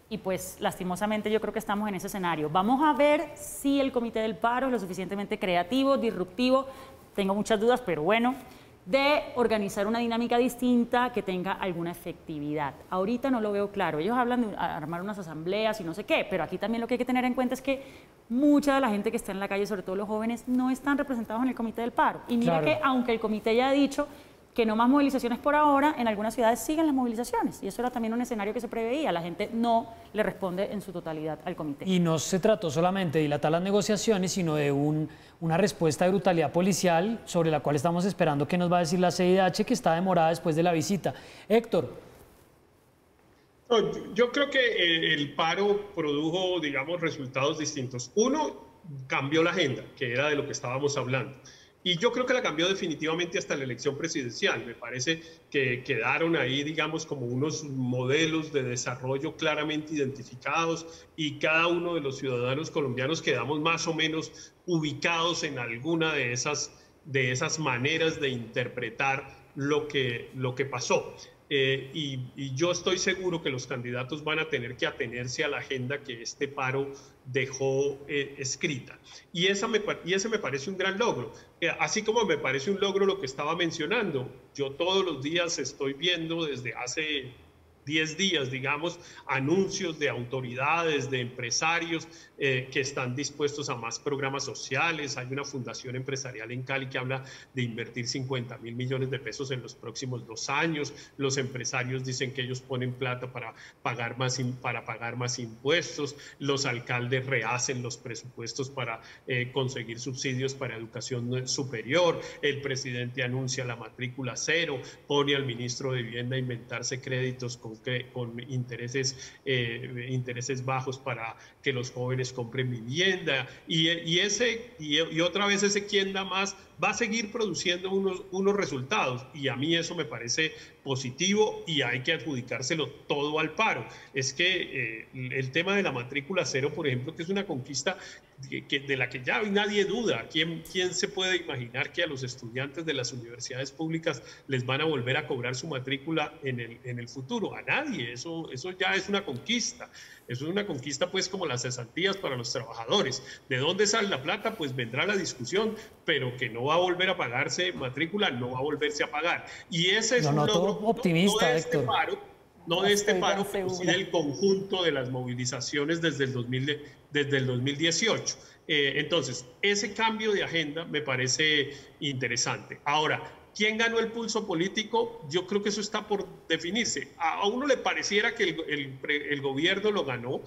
Y pues lastimosamente yo creo que estamos en ese escenario. Vamos a ver si el Comité del Paro es lo suficientemente creativo, disruptivo, tengo muchas dudas, pero bueno, de organizar una dinámica distinta que tenga alguna efectividad. Ahorita no lo veo claro. Ellos hablan de armar unas asambleas y no sé qué, pero aquí también lo que hay que tener en cuenta es que mucha de la gente que está en la calle, sobre todo los jóvenes, no están representados en el Comité del Paro. Y mira que aunque el comité ya ha dicho que no más movilizaciones por ahora, en algunas ciudades siguen las movilizaciones. Y eso era también un escenario que se preveía. La gente no le responde en su totalidad al comité. Y no se trató solamente de dilatar las negociaciones, sino de una respuesta de brutalidad policial sobre la cual estamos esperando qué nos va a decir la CIDH, que está demorada después de la visita. Héctor. Yo creo que el paro produjo, digamos, resultados distintos. Uno, cambió la agenda, que era de lo que estábamos hablando. Y yo creo que la cambió definitivamente hasta la elección presidencial. Me parece que quedaron ahí, digamos, como unos modelos de desarrollo claramente identificados, y cada uno de los ciudadanos colombianos quedamos más o menos ubicados en alguna de esas maneras de interpretar lo que pasó. Y yo estoy seguro que los candidatos van a tener que atenerse a la agenda que este paro dejó escrita. Y ese me parece un gran logro. Así como me parece un logro lo que estaba mencionando. Yo todos los días estoy viendo desde hace 10 días, digamos, anuncios de autoridades, de empresarios que están dispuestos a más programas sociales. Hay una fundación empresarial en Cali que habla de invertir 50.000 millones de pesos en los próximos 2 años. Los empresarios dicen que ellos ponen plata para pagar más impuestos. Los alcaldes rehacen los presupuestos para conseguir subsidios para educación superior. El presidente anuncia la matrícula cero, pone al ministro de Vivienda a inventarse créditos con intereses bajos para que los jóvenes compren vivienda, y otra vez ese quien da más va a seguir produciendo unos resultados, y a mí eso me parece positivo y hay que adjudicárselo todo al paro. Es que el tema de la matrícula cero, por ejemplo, que es una conquista de la que ya nadie duda. ¿Quién se puede imaginar que a los estudiantes de las universidades públicas les van a volver a cobrar su matrícula en el futuro? A nadie. Eso ya es una conquista. Eso es una conquista, pues, como las cesantías para los trabajadores. ¿De dónde sale la plata? Pues vendrá la discusión, pero que no va a volver a pagarse matrícula, no va a volverse a a pagar. Y ese es un logro optimista, no de este Héctor. paro, no de este paro, pero sí del conjunto de las movilizaciones desde el 2018. Entonces, ese cambio de agenda me parece interesante. Ahora, ¿quién ganó el pulso político? Yo creo que eso está por definirse. A uno le pareciera que el gobierno lo ganó,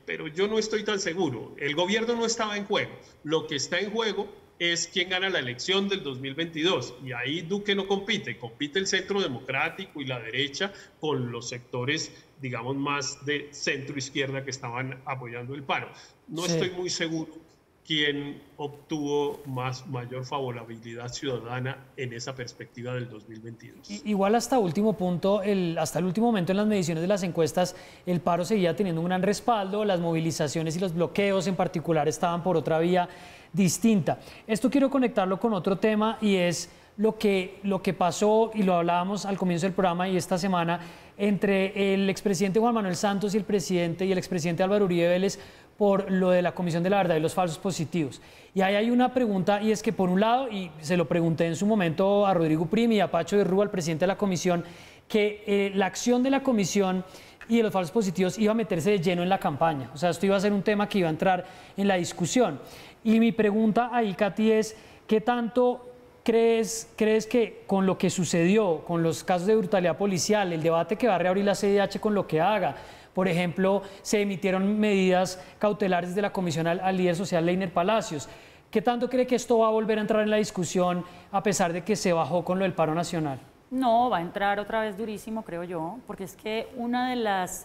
pero yo no estoy tan seguro. El gobierno no estaba en juego. Lo que está en juego es quién gana la elección del 2022. Y ahí Duque no compite. Compite el centro democrático y la derecha con los sectores, digamos, más de centro izquierda que estaban apoyando el paro. No estoy muy seguro quién obtuvo mayor favorabilidad ciudadana en esa perspectiva del 2022. Igual hasta último punto, hasta el último momento en las mediciones de las encuestas, el paro seguía teniendo un gran respaldo, las movilizaciones y los bloqueos en particular estaban por otra vía distinta. Esto quiero conectarlo con otro tema y es lo que pasó, y lo hablábamos al comienzo del programa y esta semana, entre el expresidente Juan Manuel Santos y el expresidente Álvaro Uribe Vélez por lo de la Comisión de la Verdad y los falsos positivos. Y ahí hay una pregunta, y es que por un lado, y se lo pregunté en su momento a Rodrigo Primi y a Pacho de Rúa, al presidente de la comisión, que la acción de la comisión y de los falsos positivos iba a meterse de lleno en la campaña. O sea, esto iba a ser un tema que iba a entrar en la discusión. Y mi pregunta ahí, Katy, es ¿qué tanto crees que con lo que sucedió, con los casos de brutalidad policial, el debate que va a reabrir la CIDH con lo que haga? Por ejemplo, se emitieron medidas cautelares de la comisión al líder social Leiner Palacios. ¿Qué tanto cree que esto va a volver a entrar en la discusión a pesar de que se bajó con lo del paro nacional? No, va a entrar otra vez durísimo, creo yo, porque es que uno de los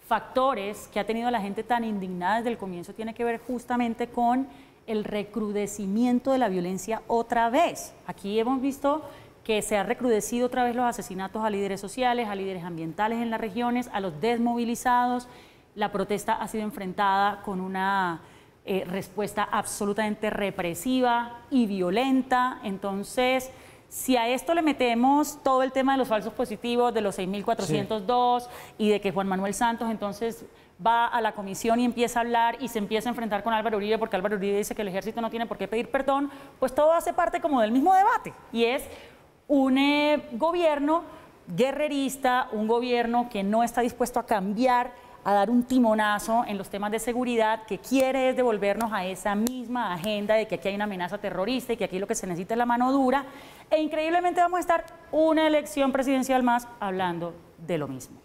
factores que ha tenido a la gente tan indignada desde el comienzo tiene que ver justamente con el recrudecimiento de la violencia otra vez. Aquí hemos visto que se ha recrudecido otra vez los asesinatos a líderes sociales, a líderes ambientales en las regiones, a los desmovilizados. La protesta ha sido enfrentada con una respuesta absolutamente represiva y violenta. Entonces, si a esto le metemos todo el tema de los falsos positivos, de los 6.402 y de que Juan Manuel Santos entonces va a la comisión y empieza a hablar y se empieza a enfrentar con Álvaro Uribe porque Álvaro Uribe dice que el ejército no tiene por qué pedir perdón, pues todo hace parte como del mismo debate, y es un gobierno guerrerista, un gobierno que no está dispuesto a cambiar, a dar un timonazo en los temas de seguridad, que quiere es devolvernos a esa misma agenda de que aquí hay una amenaza terrorista y que aquí lo que se necesita es la mano dura, e increíblemente vamos a estar una elección presidencial más hablando de lo mismo.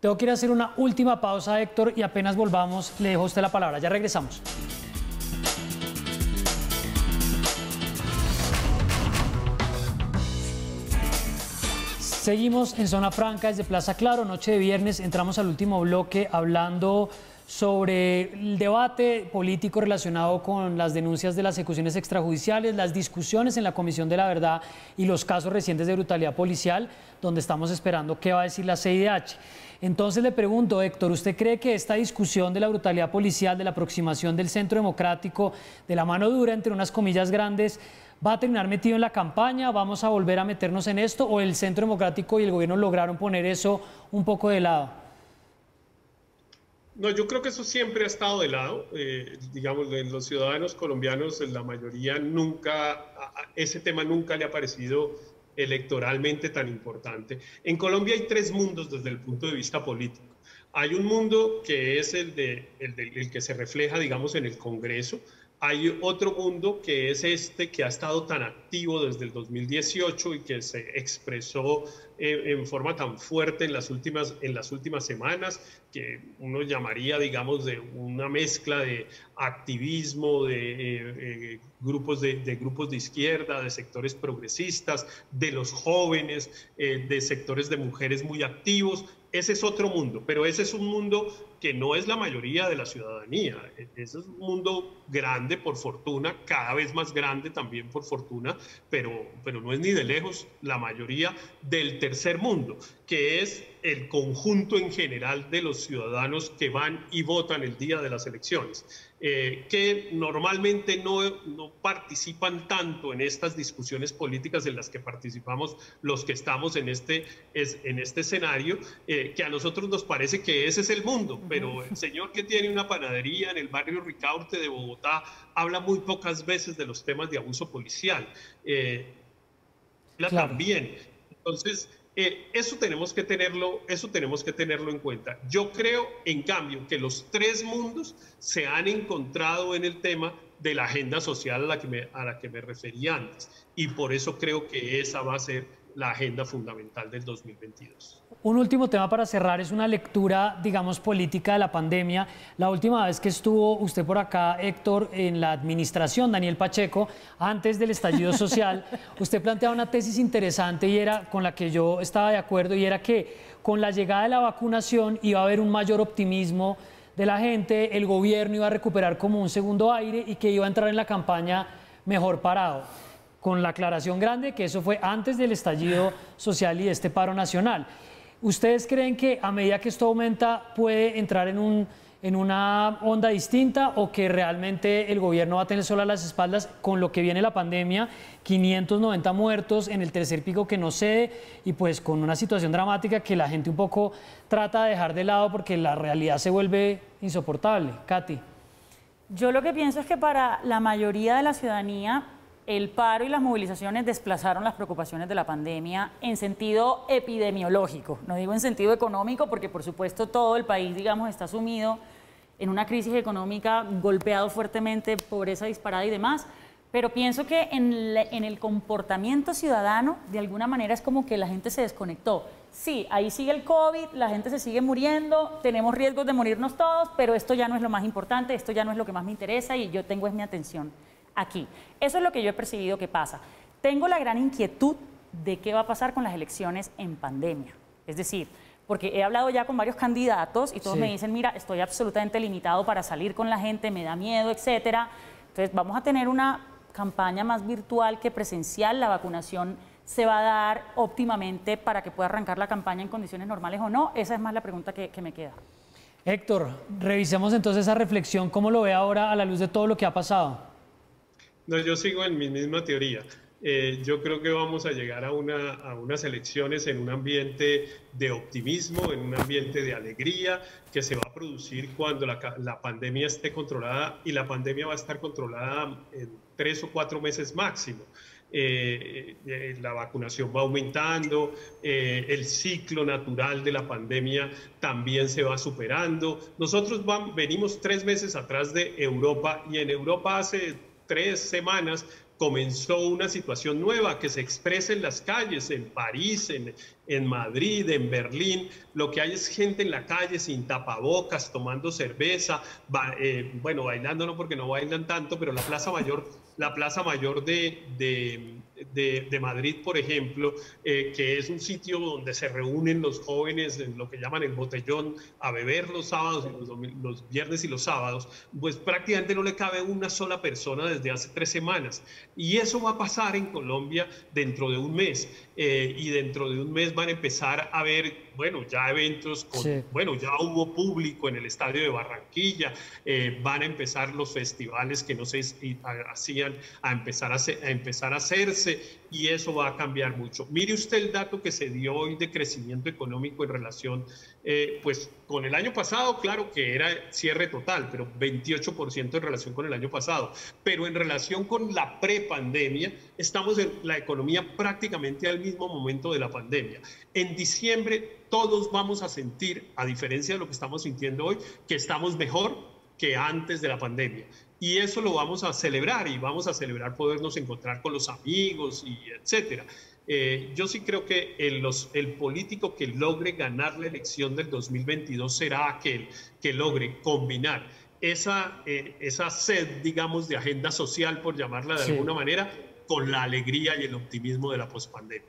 Tengo que ir a hacer una última pausa, Héctor, y apenas volvamos le dejo a usted la palabra. Ya regresamos. Seguimos en Zona Franca desde Plaza Claro, noche de viernes. Entramos al último bloque hablando sobre el debate político relacionado con las denuncias de las ejecuciones extrajudiciales, las discusiones en la Comisión de la Verdad y los casos recientes de brutalidad policial, donde estamos esperando qué va a decir la CIDH. Entonces le pregunto, Héctor, ¿usted cree que esta discusión de la brutalidad policial, de la aproximación del Centro Democrático, de la mano dura, entre unas comillas grandes, va a terminar metido en la campaña? ¿Vamos a volver a meternos en esto? ¿O el Centro Democrático y el gobierno lograron poner eso un poco de lado? No, yo creo que eso siempre ha estado de lado. Digamos, los ciudadanos colombianos, la mayoría nunca, ese tema nunca le ha parecido electoralmente tan importante. En Colombia hay tres mundos desde el punto de vista político. Hay un mundo que es el que se refleja, digamos, en el Congreso. Hay otro mundo que es este que ha estado tan activo desde el 2018 y que se expresó en forma tan fuerte en las últimas semanas, que uno llamaría, digamos, de una mezcla de activismo, de grupos de izquierda, de sectores progresistas, de los jóvenes, de sectores de mujeres muy activos. Ese es otro mundo, pero ese es un mundo que no es la mayoría de la ciudadanía. Ese es un mundo grande, por fortuna, cada vez más grande también, por fortuna, pero no es ni de lejos la mayoría del tercer mundo, que es el conjunto en general de los ciudadanos que van y votan el día de las elecciones, que normalmente no participan tanto en estas discusiones políticas en las que participamos los que estamos en este escenario, que a nosotros nos parece que ese es el mundo, pero el señor que tiene una panadería en el barrio Ricaurte de Bogotá habla muy pocas veces de los temas de abuso policial. Claro. También. Entonces, eso tenemos que tenerlo en cuenta. Yo creo, en cambio, que los tres mundos se han encontrado en el tema de la agenda social a la que me refería antes, y por eso creo que esa va a ser la agenda fundamental del 2022. Un último tema para cerrar es una lectura, digamos, política de la pandemia. La última vez que estuvo usted por acá, Héctor, en la administración, Daniel Pacheco, antes del estallido social, usted planteaba una tesis interesante y era con la que yo estaba de acuerdo, y era que con la llegada de la vacunación iba a haber un mayor optimismo de la gente, el gobierno iba a recuperar como un segundo aire y que iba a entrar en la campaña mejor parado, con la aclaración grande que eso fue antes del estallido social y de este paro nacional. ¿Ustedes creen que a medida que esto aumenta puede entrar en una onda distinta, o que realmente el gobierno va a tener solo a las espaldas con lo que viene la pandemia, 590 muertos en el tercer pico que no cede, y pues con una situación dramática que la gente un poco trata de dejar de lado porque la realidad se vuelve insoportable? Katy. Yo lo que pienso es que para la mayoría de la ciudadanía el paro y las movilizaciones desplazaron las preocupaciones de la pandemia en sentido epidemiológico, no digo en sentido económico, porque por supuesto todo el país, digamos, está sumido en una crisis económica, golpeado fuertemente, pobreza disparada y demás, pero pienso que en el comportamiento ciudadano, de alguna manera es como que la gente se desconectó. Sí, ahí sigue el COVID, la gente se sigue muriendo, tenemos riesgos de morirnos todos, pero esto ya no es lo más importante, esto ya no es lo que más me interesa y yo tengo mi atención aquí. Eso es lo que yo he percibido que pasa. Tengo la gran inquietud de qué va a pasar con las elecciones en pandemia. Es decir, porque he hablado ya con varios candidatos y todos me dicen, mira, estoy absolutamente limitado para salir con la gente, me da miedo, etcétera. Entonces vamos a tener una campaña más virtual que presencial. La vacunación se va a dar óptimamente para que pueda arrancar la campaña en condiciones normales o no. Esa es más la pregunta que me queda. Héctor, revisemos entonces esa reflexión, ¿cómo lo ve ahora a la luz de todo lo que ha pasado? No, yo sigo en mi misma teoría. Yo creo que vamos a llegar a unas elecciones en un ambiente de optimismo, en un ambiente de alegría, que se va a producir cuando la pandemia esté controlada, y la pandemia va a estar controlada en 3 o 4 meses máximo. La vacunación va aumentando, el ciclo natural de la pandemia también se va superando. Nosotros venimos 3 meses atrás de Europa, y en Europa hace 3 semanas comenzó una situación nueva que se expresa en las calles, en París, en Madrid, en Berlín. Lo que hay es gente en la calle sin tapabocas, tomando cerveza, bueno, bailando no, porque no bailan tanto, pero la Plaza Mayor de Madrid, por ejemplo, que es un sitio donde se reúnen los jóvenes en lo que llaman el botellón a beber los sábados, los viernes y los sábados, pues prácticamente no le cabe una sola persona desde hace 3 semanas. Y eso va a pasar en Colombia dentro de un mes. Y dentro de un mes van a empezar a ver, bueno, ya eventos, bueno, ya hubo público en el estadio de Barranquilla, van a empezar los festivales que no se hacían a empezar a hacerse. y eso va a cambiar mucho. Mire usted el dato que se dio hoy de crecimiento económico en relación, pues con el año pasado, claro que era cierre total, pero 28% en relación con el año pasado. Pero en relación con la prepandemia, estamos en la economía prácticamente al mismo momento de la pandemia. En diciembre todos vamos a sentir, a diferencia de lo que estamos sintiendo hoy, que estamos mejor que antes de la pandemia. Y eso lo vamos a celebrar, y vamos a celebrar podernos encontrar con los amigos y etcétera. Yo sí creo que el político que logre ganar la elección del 2022 será aquel que logre combinar esa sed, digamos, de agenda social, por llamarla de alguna manera, con la alegría y el optimismo de la pospandemia.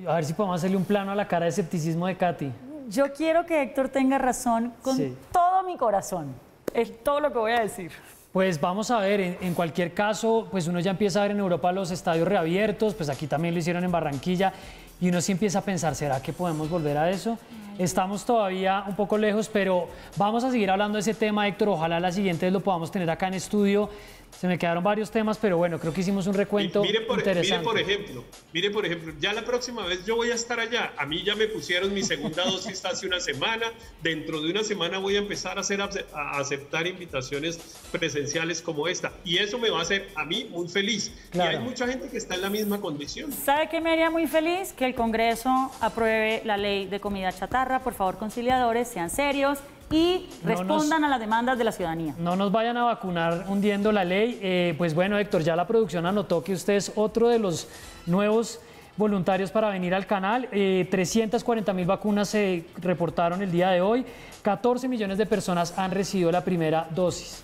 A ver si podemos hacerle un plano a la cara de escepticismo de Katy. Yo quiero que Héctor tenga razón con todo mi corazón. Es todo lo que voy a decir. Pues vamos a ver, en cualquier caso, pues uno ya empieza a ver en Europa los estadios reabiertos, pues aquí también lo hicieron en Barranquilla, y uno sí empieza a pensar, ¿será que podemos volver a eso? Estamos todavía un poco lejos, pero vamos a seguir hablando de ese tema, Héctor. Ojalá la siguiente vez lo podamos tener acá en estudio. Se me quedaron varios temas, pero bueno, creo que hicimos un recuento interesante. Mire, por ejemplo, ya la próxima vez yo voy a estar allá. A mí ya me pusieron mi segunda dosis hace una semana. Dentro de una semana voy a empezar a aceptar invitaciones presenciales como esta. Y eso me va a hacer a mí muy feliz. Claro. Y hay mucha gente que está en la misma condición. ¿Sabe qué me haría muy feliz? Que el Congreso apruebe la ley de comida chatarra. Por favor, conciliadores, sean serios y respondan a las demandas de la ciudadanía. No nos vayan a vacunar hundiendo la ley. Pues bueno, Héctor, ya la producción anotó que usted es otro de los nuevos voluntarios para venir al canal. 340.000 vacunas se reportaron el día de hoy. 14 millones de personas han recibido la primera dosis.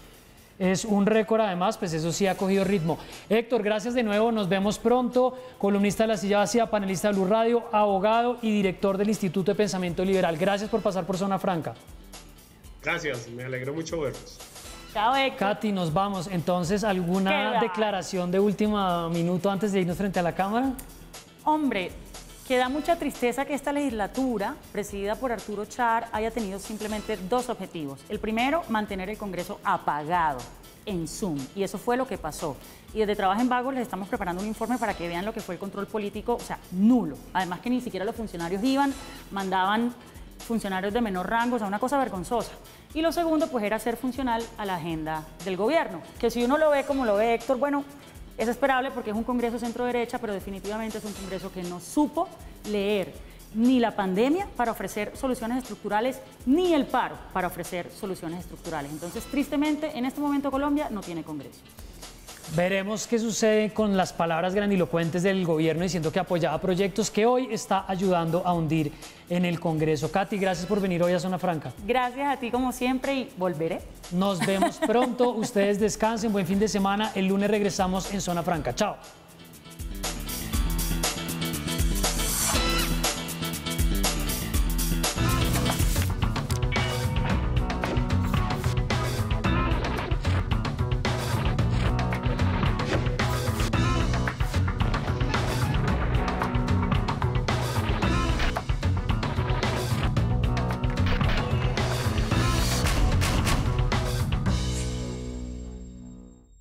Es un récord, además, pues eso sí ha cogido ritmo. Héctor, gracias de nuevo, nos vemos pronto. Columnista de La Silla Vacía, panelista de Blue Radio, abogado y director del Instituto de Pensamiento Liberal. Gracias por pasar por Zona Franca. Gracias, me alegró mucho verlos. Chao, Héctor. Katy, nos vamos. Entonces, ¿alguna declaración de último minuto antes de irnos frente a la Cámara? Hombre, que da mucha tristeza que esta legislatura, presidida por Arturo Char, haya tenido simplemente dos objetivos. El primero, mantener el Congreso apagado en Zoom, y eso fue lo que pasó. Y desde Trabajo en Vago les estamos preparando un informe para que vean lo que fue el control político, o sea, nulo. Además que ni siquiera los funcionarios iban, mandaban funcionarios de menor rango, o sea, una cosa vergonzosa. Y lo segundo, pues, era ser funcional a la agenda del gobierno, que si uno lo ve como lo ve Héctor, bueno, es esperable porque es un Congreso centro-derecha, pero definitivamente es un Congreso que no supo leer ni la pandemia para ofrecer soluciones estructurales, ni el paro para ofrecer soluciones estructurales. Entonces, tristemente, en este momento Colombia no tiene Congreso. Veremos qué sucede con las palabras grandilocuentes del gobierno diciendo que apoyaba proyectos que hoy está ayudando a hundir en el Congreso. Katy, gracias por venir hoy a Zona Franca. Gracias a ti como siempre y volveré. Nos vemos pronto. Ustedes descansen, buen fin de semana. El lunes regresamos en Zona Franca. Chao.